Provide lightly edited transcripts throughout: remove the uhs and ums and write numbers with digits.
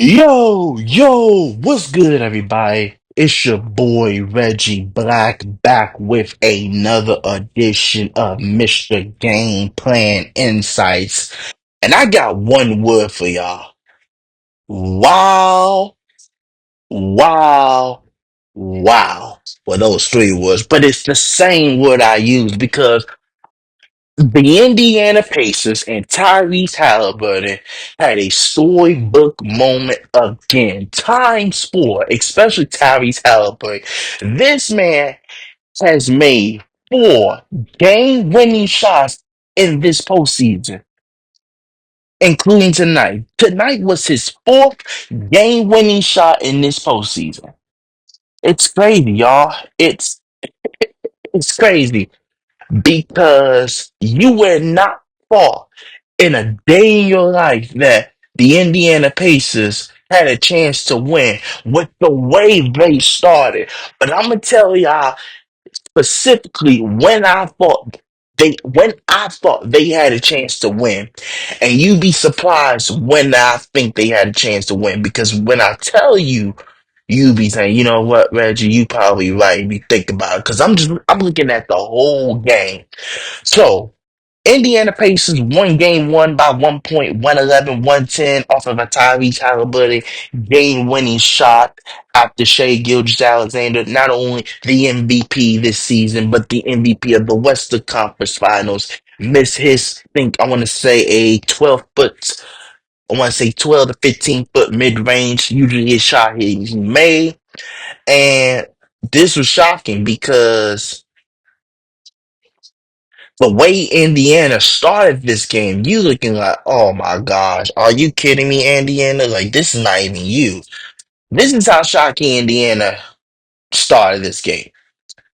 What's good, everybody? It's your boy Reggie Black back with another edition of Mr. Game Plan Insights. And I got one word for y'all. Wow, wow, wow. Well, those three words, but it's the same word I use because the Indiana Pacers and Tyrese Halliburton had a storybook moment again. Time sport, especially Tyrese Halliburton. This man has made four game-winning shots in this postseason, including tonight. Tonight was his fourth game-winning shot in this postseason. It's crazy, y'all. It's crazy because you were not far in a day in your life that the Indiana Pacers had a chance to win with the way they started. But I'm gonna tell y'all specifically when I thought they had a chance to win, and you'd be surprised when I think they had a chance to win because when I tell you. You be saying, you know what, Reggie, you probably right. You think about it, because I'm looking at the whole game. So Indiana Pacers won game one by 1 point, 111-110 off of a Tyrese Halliburton game-winning shot after Shea Gilgeous-Alexander, not only the MVP this season, but the MVP of the Western Conference Finals, missed his, I want to say a 12-foot, I want to say 12 to 15-foot mid-range, usually his shot he made. And this was shocking because the way Indiana started this game, you looking like, oh my gosh, are you kidding me, Indiana? Like, this is not even you. This is how shocking Indiana started this game.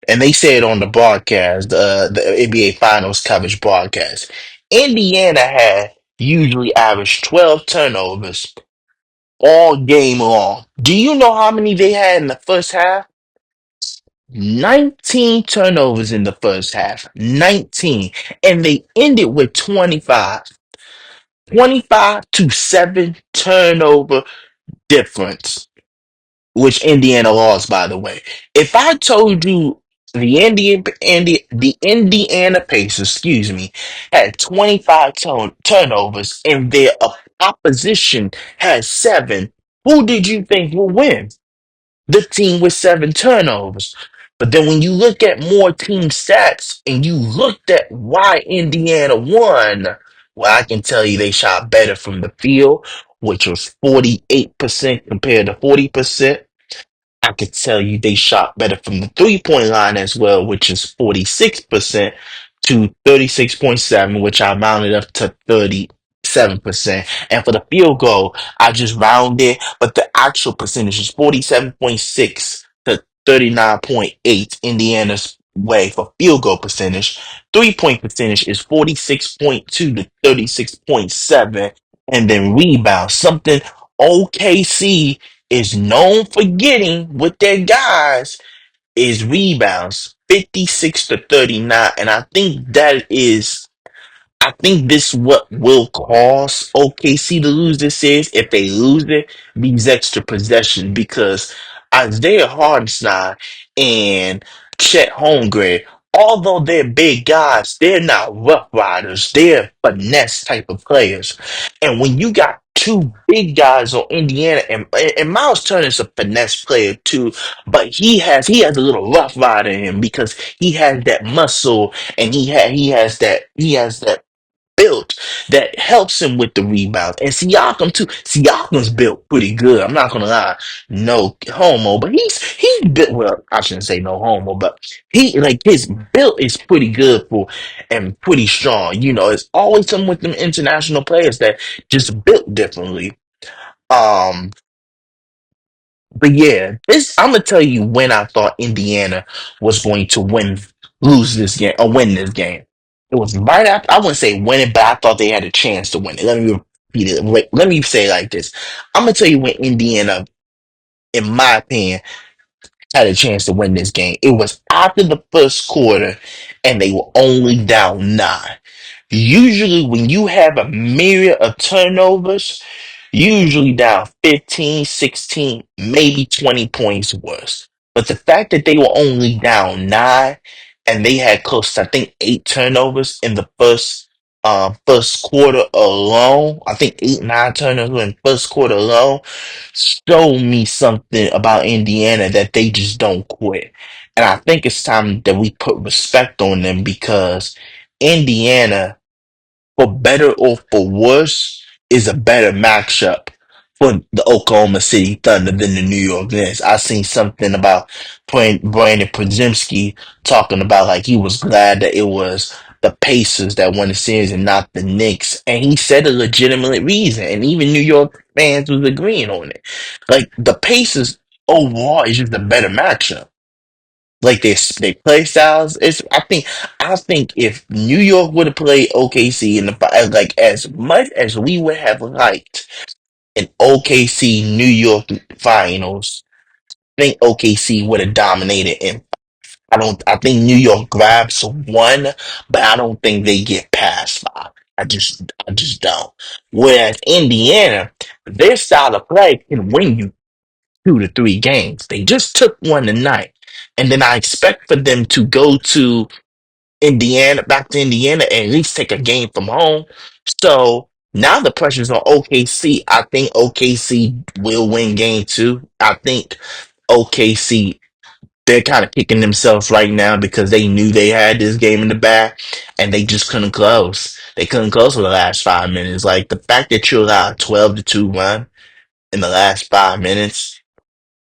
And they said on the broadcast, the NBA Finals coverage broadcast, Indiana had usually averaged 12 turnovers all game long. Do you know how many they had in the first half? 19 turnovers in the first half. 19. And they ended with 25. 25 to 7 turnover difference, which Indiana lost, by the way. If I told you the Indiana Pacers, excuse me, had 25 turnovers and their opposition had 7, who did you think will win? The team with 7 turnovers. But then when you look at more team stats and you looked at why Indiana won, well, I can tell you they shot better from the field, which was 48% compared to 40%. I could tell you they shot better from the 3 point line as well, which is 46% to 36.7, which I rounded up to 37%. And for the field goal, I just rounded, but the actual percentage is 47.6 to 39.8 Indiana's way for field goal percentage. 3 point percentage is 46.2 to 36.7. And then rebound, something OKC is known for getting with their guys is rebounds 56 to 39. And I think this what will cause OKC to lose this series if they lose it, these extra possessions, because Isaiah Hartenstein and Chet Holmgren, although they're big guys, they're not rough riders. They're finesse type of players. And when you got two big guys on Indiana, and Miles Turner's a finesse player too, but he has a little rough rider in him because he has that muscle and he has that built that helps him with the rebounds. And Siakam too. Siakam's built pretty good. I'm not gonna lie. No homo, but he's built well, I shouldn't say no homo, but he like his build is pretty good for and pretty strong. You know, it's always some with them international players that just built differently. Um but yeah, this I'm gonna tell you when I thought Indiana was going to lose this game or win this game. It was right after I wouldn't say win it, but I thought they had a chance to win it. Let me repeat it. Let me say it like this. I'm gonna tell you when Indiana, in my opinion, had a chance to win this game. It was after the first quarter, and they were only down 9. Usually, when you have a myriad of turnovers, Usually down 15, 16, maybe 20 points worse. But the fact that they were only down nine and they had close to, I think, eight turnovers in the first quarter alone. I think eight, nine turnovers in first quarter alone show me something about Indiana that they just don't quit. And I think it's time that we put respect on them because Indiana, for better or for worse, is a better matchup for the Oklahoma City Thunder than the New York Knicks. I seen something about Brandon Podziemski talking about like he was glad that it was the Pacers that won the series and not the Knicks, and he said a legitimate reason, and even New York fans was agreeing on it. Like the Pacers overall is just a better matchup. Like they play styles. I think if New York would have played OKC in the like as much as we would have liked an OKC New York finals, I think OKC would have dominated. And I think New York grabs one, but I don't think they get past five. I just don't. Whereas Indiana, their style of play can win you 2 to 3 games. They just took one tonight. And then I expect for them to go to Indiana, back to Indiana, and at least take a game from home. So now the pressure's on OKC. I think OKC will win game 2. I think OKC, they're kind of kicking themselves right now because they knew they had this game in the bag and they just couldn't close. They couldn't close for the last 5 minutes. Like the fact that you allowed 12-2 run in the last 5 minutes,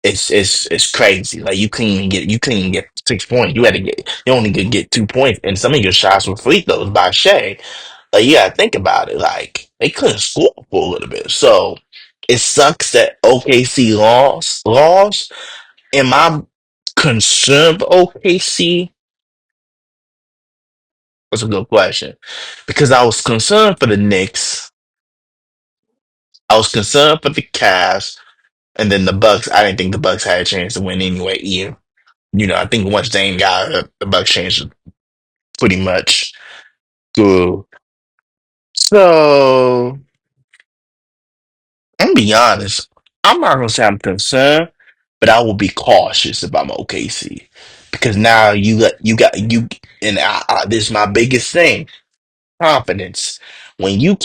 it's crazy. Like you couldn't even get 6 points. You only could get 2 points, and some of your shots were free throws by Shea. Like you gotta think about it. Like they couldn't score for a little bit, so it sucks that OKC lost. Am I concerned for OKC? That's a good question because I was concerned for the Knicks. I was concerned for the Cavs, and then the Bucks. I didn't think the Bucks had a chance to win anyway. Either. I think once Dame got hurt, the Bucks changed pretty much good. So I'm gonna be honest. I'm not gonna say I'm concerned, but I will be cautious about my OKC because now you and this is my biggest thing: confidence. When you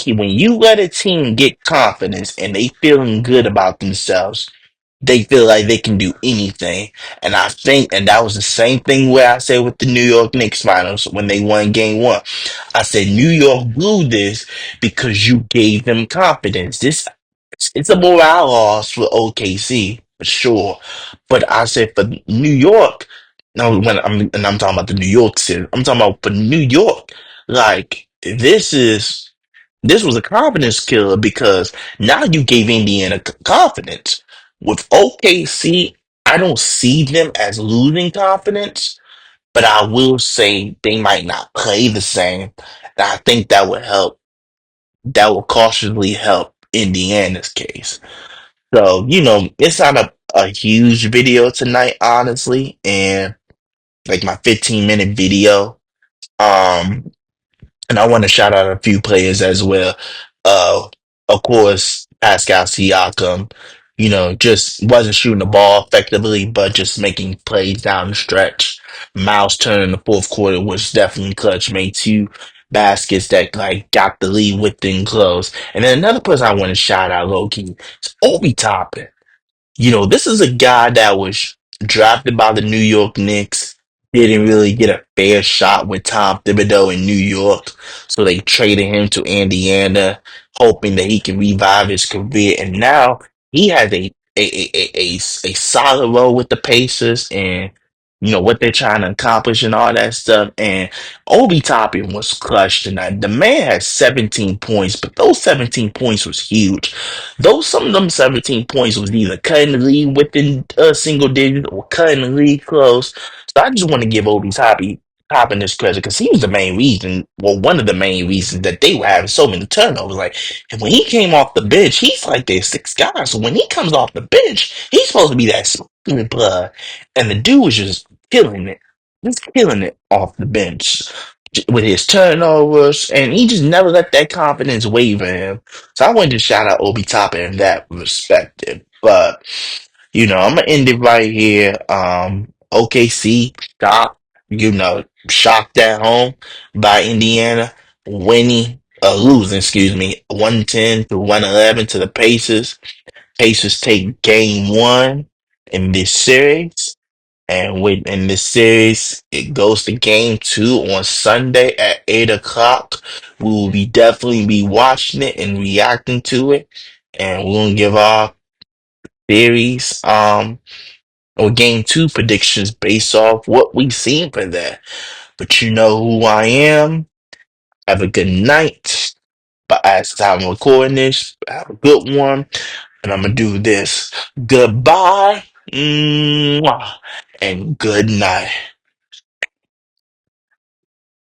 let a team get confidence and they feeling good about themselves, they feel like they can do anything. And I think, and that was the same thing where I said with the New York Knicks finals when they won game 1. I said New York blew this because you gave them confidence. It's a morale loss for OKC for sure. But I said for New York, no, I'm talking about the New York City. I'm talking about for New York. Like this was a confidence killer because now you gave Indiana confidence. With OKC, I don't see them as losing confidence, but I will say they might not play the same. And I think that would help. That will cautiously help Indiana's case. So, it's not a huge video tonight, honestly, and like my 15-minute video. Um, and I want to shout out a few players as well. Uh, of course, Pascal Siakam, just wasn't shooting the ball effectively, but just making plays down the stretch. Miles Turner in the fourth quarter was definitely clutch, made 2 baskets that like got the lead within close. And then another person I want to shout out low key is Obi Toppin. This is a guy that was drafted by the New York Knicks, didn't really get a fair shot with Tom Thibodeau in New York, so they traded him to Indiana, hoping that he can revive his career. And now he has a solid role with the Pacers, and what they're trying to accomplish and all that stuff. And Obi Toppin was clutch tonight. The man had 17 points, but those 17 points was huge. Though some of them 17 points was either cutting the lead within a single digit or cutting the lead close. So I just want to give Toppin this credit because he was the main reason, well, one of the main reasons that they were having so many turnovers. Like, and when he came off the bench, he's like their sixth guy. So when he comes off the bench, he's supposed to be that sparkling plug. And the dude was just killing it off the bench. with his turnovers, and he just never let that confidence waver him. So I wanted to shout out Obi Toppin in that perspective. But I'm gonna end it right here. OKC shocked, shocked at home by Indiana, winning, losing, excuse me, 110 to 111 to the Pacers. Pacers take game one in this series. And in this series, it goes to game two on Sunday at 8 o'clock. We will definitely be watching it and reacting to it. And we're gonna give our theories, or game two predictions based off what we've seen for that. But you know who I am. Have a good night. But as I'm recording this, have a good one. And I'm gonna do this. Goodbye. Mwah, and good night.